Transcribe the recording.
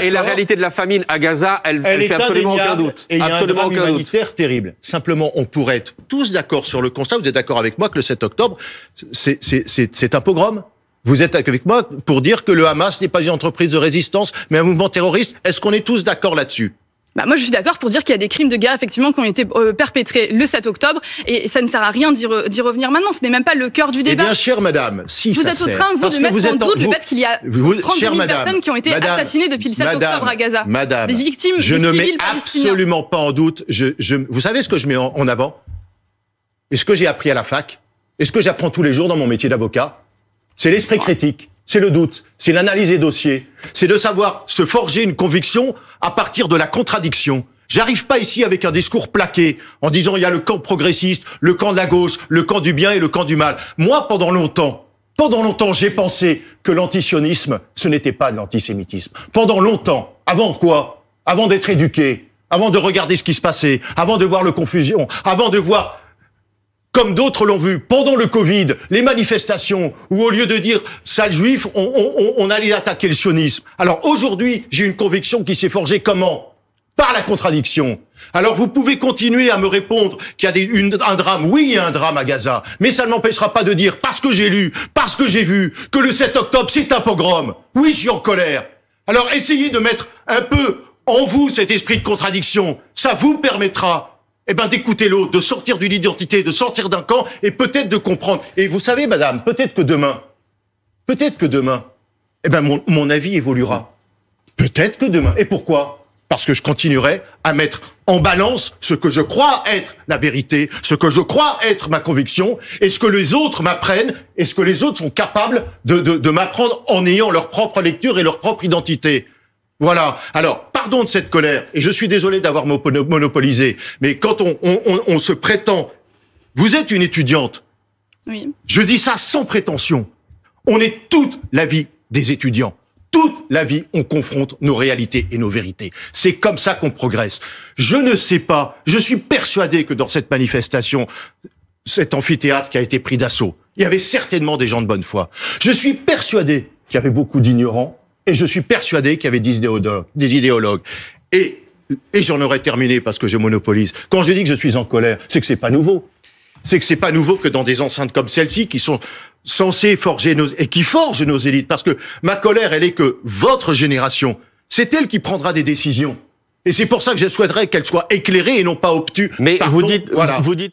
Et la réalité de la famine à Gaza, elle fait absolument aucun doute. Et il y a un drame humanitaire terrible. Simplement, on pourrait être tous d'accord sur le constat. Vous êtes d'accord avec moi que le 7 octobre, c'est un pogrom? Vous êtes avec moi pour dire que le Hamas n'est pas une entreprise de résistance, mais un mouvement terroriste? Est-ce qu'on est tous d'accord là-dessus? Moi, je suis d'accord pour dire qu'il y a des crimes de guerre, effectivement, qui ont été perpétrés le 7 octobre, et ça ne sert à rien d'y revenir maintenant. Ce n'est même pas le cœur du débat. Eh bien, chère madame, si vous ça êtes en train, vous, de mettre en doute le fait qu'il y a 30 000 personnes qui ont été assassinées depuis le 7 octobre à Gaza. Madame, des victimes, je des ne civils mets palestiniens. Absolument pas en doute. Vous savez ce que je mets en avant? Et ce que j'ai appris à la fac? Et ce que j'apprends tous les jours dans mon métier d'avocat? C'est l'esprit critique. C'est le doute, c'est l'analyse des dossiers, c'est de savoir se forger une conviction à partir de la contradiction. J'arrive pas ici avec un discours plaqué en disant il y a le camp progressiste, le camp de la gauche, le camp du bien et le camp du mal. Moi, pendant longtemps, j'ai pensé que l'antisionisme, ce n'était pas de l'antisémitisme. Pendant longtemps. Avant quoi? Avant d'être éduqué, avant de regarder ce qui se passait, avant de voir le confusion, avant de voir, comme d'autres l'ont vu, pendant le Covid, les manifestations, où au lieu de dire « sale juif », on allait attaquer le sionisme. Alors aujourd'hui, j'ai une conviction qui s'est forgée comment? Par la contradiction. Alors vous pouvez continuer à me répondre qu'il y a un drame. Oui, il y a un drame à Gaza, mais ça ne m'empêchera pas de dire, parce que j'ai lu, parce que j'ai vu, que le 7 octobre, c'est un pogrom. Oui, je suis en colère. Alors essayez de mettre un peu en vous cet esprit de contradiction. Ça vous permettra d'écouter l'autre, de sortir d'une identité, de sortir d'un camp, et peut-être de comprendre. Et vous savez, madame, peut-être que demain, mon avis évoluera. Peut-être que demain. Et pourquoi? Parce que je continuerai à mettre en balance ce que je crois être la vérité, ce que je crois être ma conviction, et ce que les autres m'apprennent, et ce que les autres sont capables de m'apprendre en ayant leur propre lecture et leur propre identité. Voilà. Alors, pardon de cette colère, et je suis désolé d'avoir monopolisé, mais quand on se prétend... Vous êtes une étudiante. Oui. Je dis ça sans prétention. On est toute la vie des étudiants. Toute la vie, on confronte nos réalités et nos vérités. C'est comme ça qu'on progresse. Je ne sais pas, je suis persuadé que dans cette manifestation, cet amphithéâtre qui a été pris d'assaut, il y avait certainement des gens de bonne foi. Je suis persuadé qu'il y avait beaucoup d'ignorants, et je suis persuadé qu'il y avait des idéologues. Et j'en aurais terminé parce que je monopolise. Quand je dis que je suis en colère, c'est que c'est pas nouveau. C'est que c'est pas nouveau que dans des enceintes comme celle-ci, qui sont censées forger et qui forgent nos élites. Parce que ma colère, elle est que votre génération, c'est elle qui prendra des décisions. Et c'est pour ça que je souhaiterais qu'elle soit éclairée et non pas obtuse. Mais vous dites,